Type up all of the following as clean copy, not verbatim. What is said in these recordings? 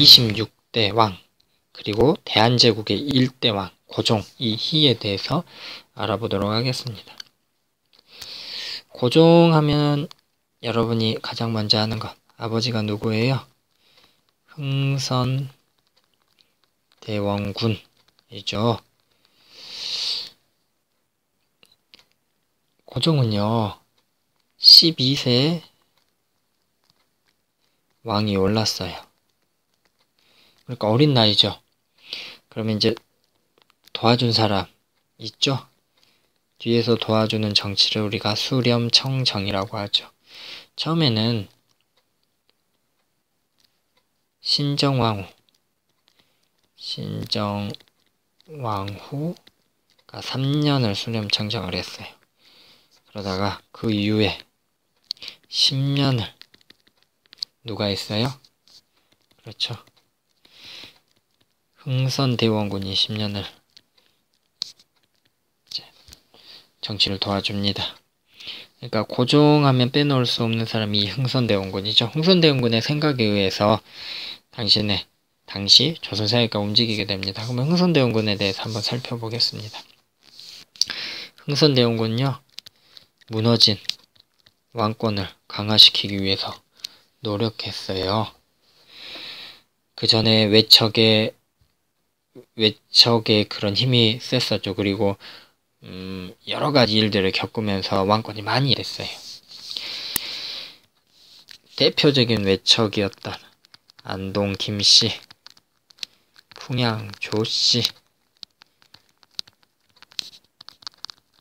제26대 왕, 그리고 대한제국의 1대 왕, 고종, 이 희에 대해서 알아보도록 하겠습니다. 고종 하면 여러분이 가장 먼저 하는 것, 아버지가 누구예요? 흥선대원군이죠. 고종은요, 12세에 왕이 올랐어요. 그러니까 어린 나이죠. 그러면 이제 도와준 사람 있죠? 뒤에서 도와주는 정치를 우리가 수렴청정이라고 하죠. 처음에는 신정왕후가 3년을 수렴청정을 했어요. 그러다가 그 이후에 10년을 누가 했어요? 그렇죠. 흥선대원군이 10년을 정치를 도와줍니다. 그러니까 고종하면 빼놓을 수 없는 사람이 흥선대원군이죠. 흥선대원군의 생각에 의해서 당시 조선사회가 움직이게 됩니다. 그러면 흥선대원군에 대해서 한번 살펴보겠습니다. 흥선대원군은요, 무너진 왕권을 강화시키기 위해서 노력했어요. 그 전에 외척의 그런 힘이 셌었죠. 그리고 여러 가지 일들을 겪으면서 왕권이 많이 됐어요. 대표적인 외척이었던 안동 김씨, 풍양 조씨,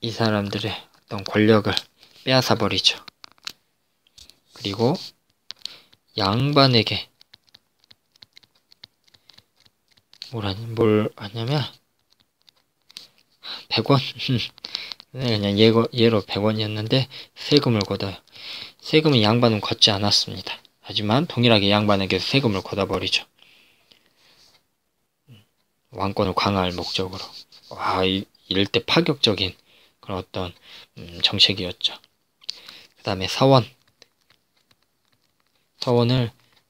이 사람들의 어떤 권력을 빼앗아 버리죠. 그리고 양반에게 뭘 하냐면 100원 그냥 예로 100원이었는데 세금을 걷어요. 세금은 양반은 걷지 않았습니다. 하지만 동일하게 양반에게 세금을 걷어버리죠. 왕권을 강화할 목적으로. 이럴 때 파격적인 그런 어떤 정책이었죠. 그 다음에 서원을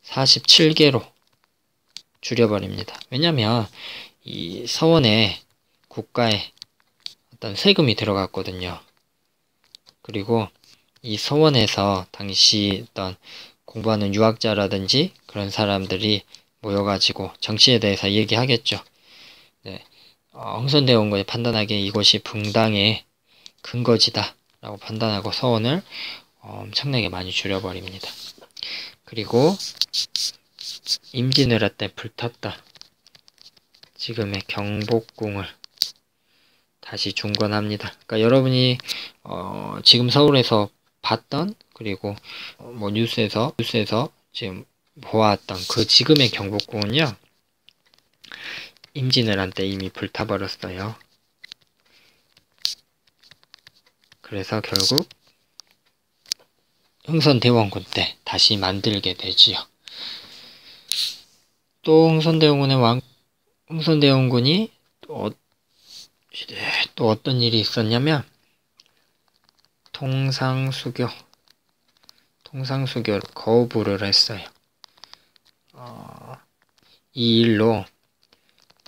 47개로 줄여버립니다. 왜냐면 이 서원에 국가에 어떤 세금이 들어갔거든요. 그리고 이 서원에서 당시 어떤 공부하는 유학자라든지 그런 사람들이 모여가지고 정치에 대해서 얘기하겠죠. 네. 흥선대원군이 판단하기에 이것이 붕당의 근거지다 라고 판단하고 서원을 엄청나게 많이 줄여버립니다. 그리고 임진왜란 때 불탔다 지금의 경복궁을 다시 중건합니다. 그러니까 여러분이 지금 서울에서 봤던, 그리고 뉴스에서 지금 보았던 그 지금의 경복궁은요, 임진왜란 때 이미 불타버렸어요. 그래서 결국 흥선대원군 때 다시 만들게 되지요. 또 흥선대원군이 또 어떤 일이 있었냐면 통상수교를 거부를 했어요. 이 일로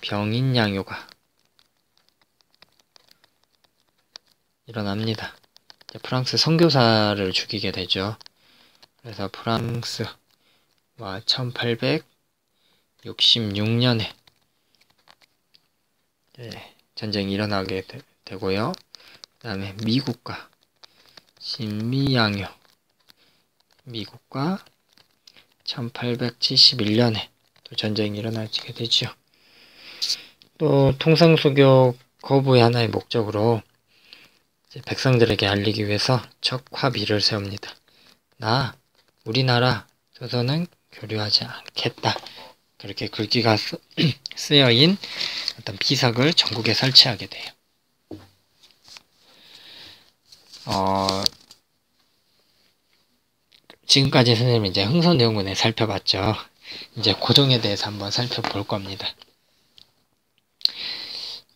병인양요가 일어납니다. 프랑스 선교사를 죽이게 되죠. 그래서 프랑스와 1866년에 전쟁이 일어나게 되고요. 그 다음에 미국과 신미양요, 미국과 1871년에 또 전쟁이 일어나게 되죠. 또 통상수교 거부의 하나의 목적으로 백성들에게 알리기 위해서 척화비를 세웁니다. 우리나라 조선은 교류하지 않겠다. 그렇게 글귀가 쓰여인 어떤 비석을 전국에 설치하게 돼요. 지금까지 선생님이 이제 흥선대원군에 살펴봤죠. 이제 고종에 대해서 한번 살펴볼 겁니다.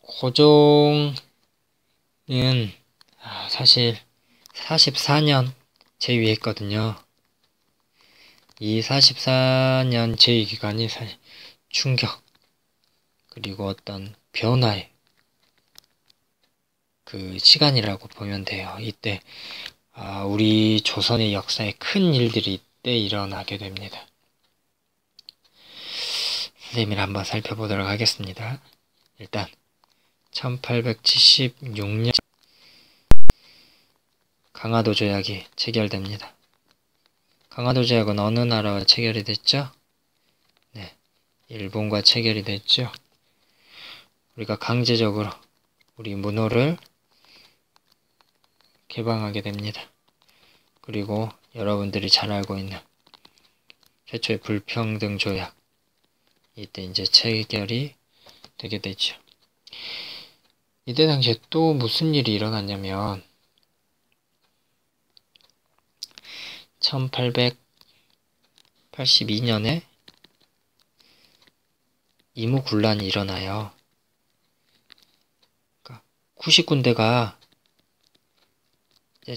고종은 사실 44년 제위했거든요. 이 44년 제위 기간이 사실 충격, 그리고 어떤 변화의 그 시간이라고 보면 돼요. 이때 우리 조선의 역사에 큰 일들이 이때 일어나게 됩니다. 선생님을 한번 살펴보도록 하겠습니다. 일단 1876년 강화도 조약이 체결됩니다. 강화도 조약은 어느 나라와 체결이 됐죠? 네, 일본과 체결이 됐죠. 우리가 강제적으로 우리 문호를 개방하게 됩니다. 그리고 여러분들이 잘 알고 있는 최초의 불평등 조약, 이때 이제 체결이 되게 되죠. 이때 당시에 또 무슨 일이 일어났냐면 1882년에 이무군란이 일어나요. 그러니까 90군데가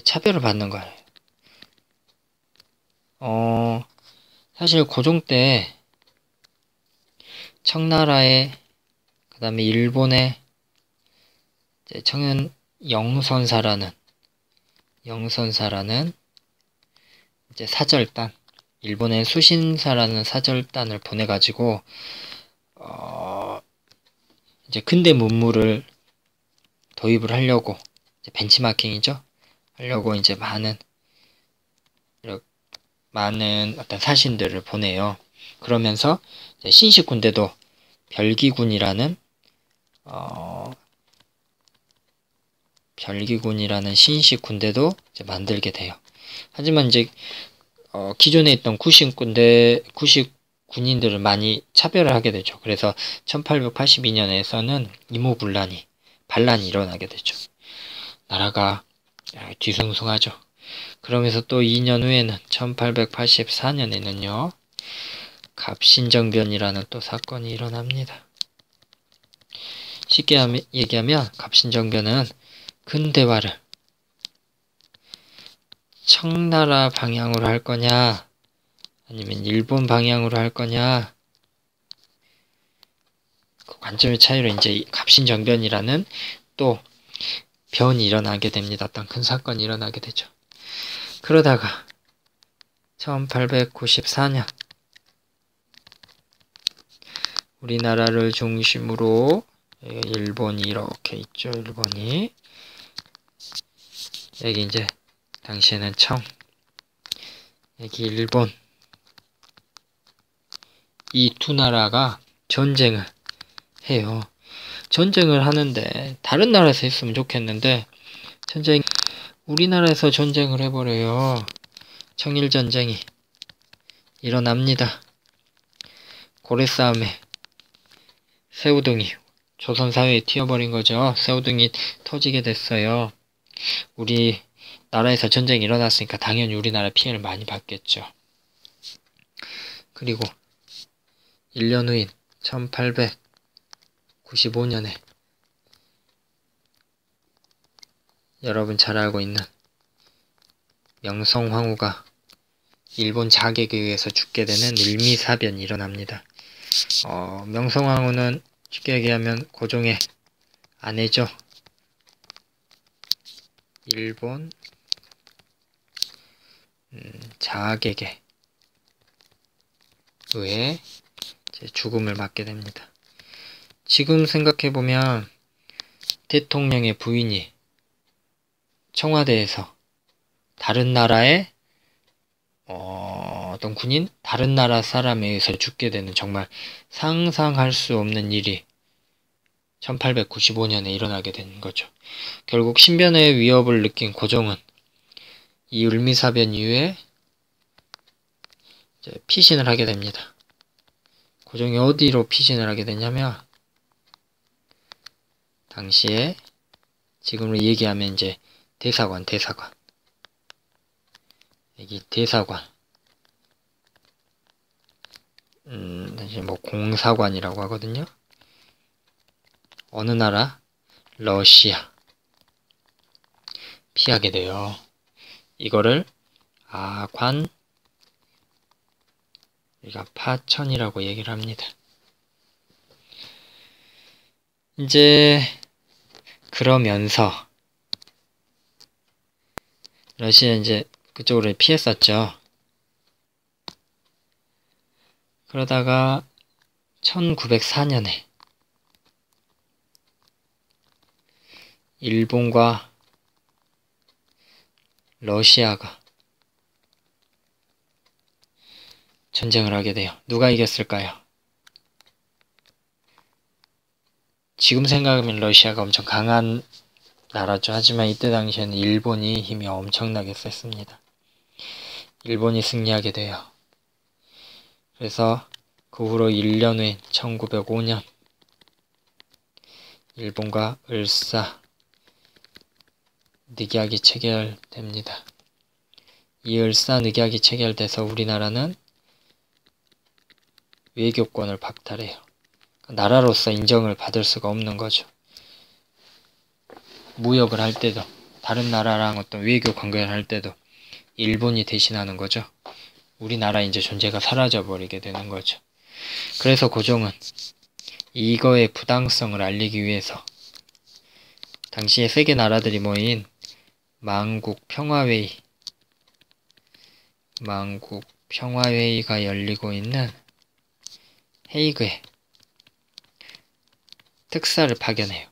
차별을 받는 거예요. 사실 고종 때 청나라에, 그 다음에 일본의 청은 영선사라는 이제 사절단, 일본의 수신사라는 사절단을 보내가지고 이제 근대 문물을 도입을 하려고, 이제 벤치마킹이죠. 하려고 이제 많은 어떤 사신들을 보내요. 그러면서 이제 신식 군대도 별기군이라는 신식 군대도 이제 만들게 돼요. 하지만 이제 기존에 있던 구식 군인들을 많이 차별을 하게 되죠. 그래서 1882년에서는 반란이 일어나게 되죠. 나라가 뒤숭숭하죠. 그러면서 또 2년 후에는 1884년에는요. 갑신정변이라는 또 사건이 일어납니다. 쉽게 얘기하면 갑신정변은 근대화를 청나라 방향으로 할 거냐 아니면 일본 방향으로 할 거냐, 그 관점의 차이로 이제 갑신정변이라는 또 변이 일어나게 됩니다. 어떤 큰 사건이 일어나게 되죠. 그러다가 1894년 우리나라를 중심으로 일본이 이렇게 있죠. 일본이 여기 이제 당시에는 여기 일본, 이 두 나라가 전쟁을 해요. 전쟁을 하는데 다른 나라에서 했으면 좋겠는데 우리나라에서 전쟁을 해버려요. 청일전쟁이 일어납니다. 고래싸움에 새우등이 조선사회에 튀어버린 거죠. 새우등이 터지게 됐어요. 우리 나라에서 전쟁이 일어났으니까 당연히 우리나라 피해를 많이 받겠죠. 그리고 1년 후인 1895년에 여러분 잘 알고 있는 명성황후가 일본 자객에 의해서 죽게 되는 을미사변이 일어납니다. 명성황후는 쉽게 얘기하면 고종의 아내죠. 일본 자객에 의해 죽음을 맞게 됩니다. 지금 생각해보면 대통령의 부인이 청와대에서 다른 나라의 어떤 군인, 다른 나라 사람에 의해서 죽게 되는 정말 상상할 수 없는 일이 1895년에 일어나게 된 거죠. 결국 신변의 위협을 느낀 고종은 이 을미사변 이후에 이제 피신을 하게 됩니다. 고종이 어디로 피신을 하게 되냐면 당시에 지금으로 얘기하면 이제 대사관 여기 대사관 사실 뭐 공사관이라고 하거든요. 어느 나라? 러시아 피하게 돼요. 이거를 우리가 파천이라고 얘기를 합니다. 이제 그러면서 러시아 이제 그쪽으로 피했었죠. 그러다가 1904년에 일본과 러시아가 전쟁을 하게 돼요. 누가 이겼을까요? 지금 생각하면 러시아가 엄청 강한 나라죠. 하지만 이때 당시에는 일본이 힘이 엄청나게 셌습니다. 일본이 승리하게 돼요. 그래서 그 후로 1년 후인 1905년 일본과 을사늑약이 체결됩니다. 이 을사늑약이 체결돼서 우리나라는 외교권을 박탈해요. 나라로서 인정을 받을 수가 없는 거죠. 무역을 할 때도, 다른 나라랑 어떤 외교 관계를 할 때도 일본이 대신하는 거죠. 우리나라 이제 존재가 사라져버리게 되는 거죠. 그래서 고종은 이거의 부당성을 알리기 위해서 당시에 세계 나라들이 모인 만국평화회의가 열리고 있는 헤이그에 특사를 파견해요.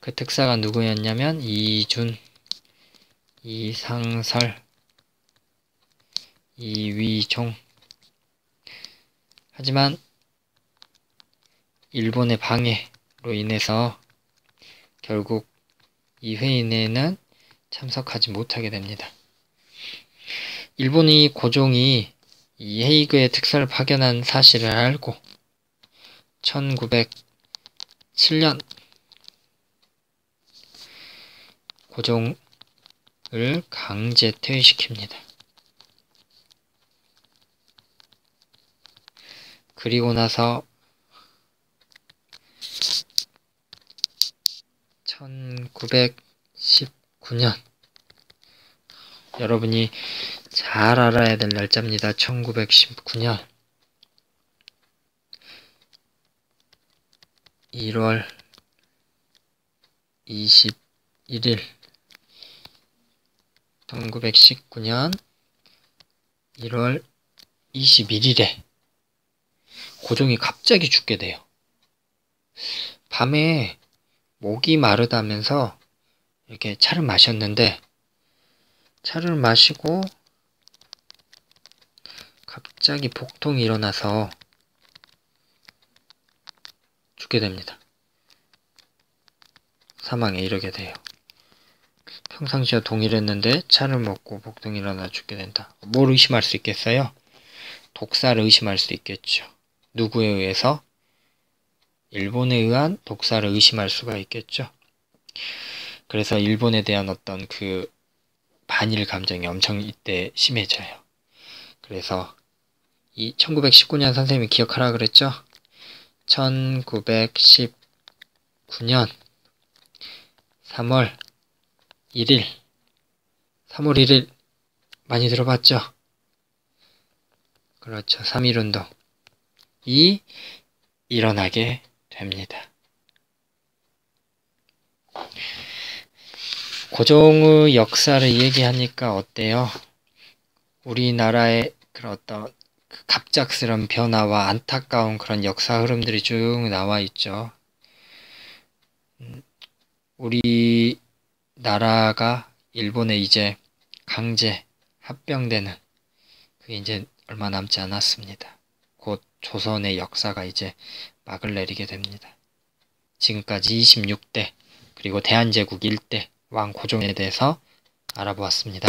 그 특사가 누구였냐면 이준, 이상설, 이위종. 하지만 일본의 방해로 인해서 결국 이 회의에는 참석하지 못하게 됩니다. 일본이 고종이 이 헤이그에 특사를 파견한 사실을 알고 1907년 고종을 강제 퇴위시킵니다. 그리고 나서 1919년 여러분이 잘 알아야 될 날짜입니다. 1919년 1월 21일 1919년 1월 21일에 고종이 갑자기 죽게 돼요. 밤에 목이 마르다면서 이렇게 차를 마셨는데 차를 마시고 갑자기 복통이 일어나서 죽게 됩니다. 사망에 이르게 돼요. 평상시와 동일했는데 차를 먹고 복통이 일어나 죽게 된다. 뭘 의심할 수 있겠어요? 독사를 의심할 수 있겠죠. 누구에 의해서? 일본에 의한 독사를 의심할 수가 있겠죠. 그래서 일본에 대한 어떤 그 반일 감정이 엄청 이때 심해져요. 그래서 이 1919년 선생님이 기억하라 그랬죠? 1919년 3월 1일 3월 1일 많이 들어봤죠? 그렇죠. 3.1운동이 일어나게 됩니다. 고종의 역사를 얘기하니까 어때요? 우리나라의 그런 어떤 갑작스러운 변화와 안타까운 그런 역사 흐름들이 쭉 나와 있죠. 우리 나라가 일본에 이제 강제 합병되는 그게 이제 얼마 남지 않았습니다. 곧 조선의 역사가 이제 막을 내리게 됩니다. 지금까지 26대 그리고 대한제국 1대 왕 고종에 대해서 알아보았습니다.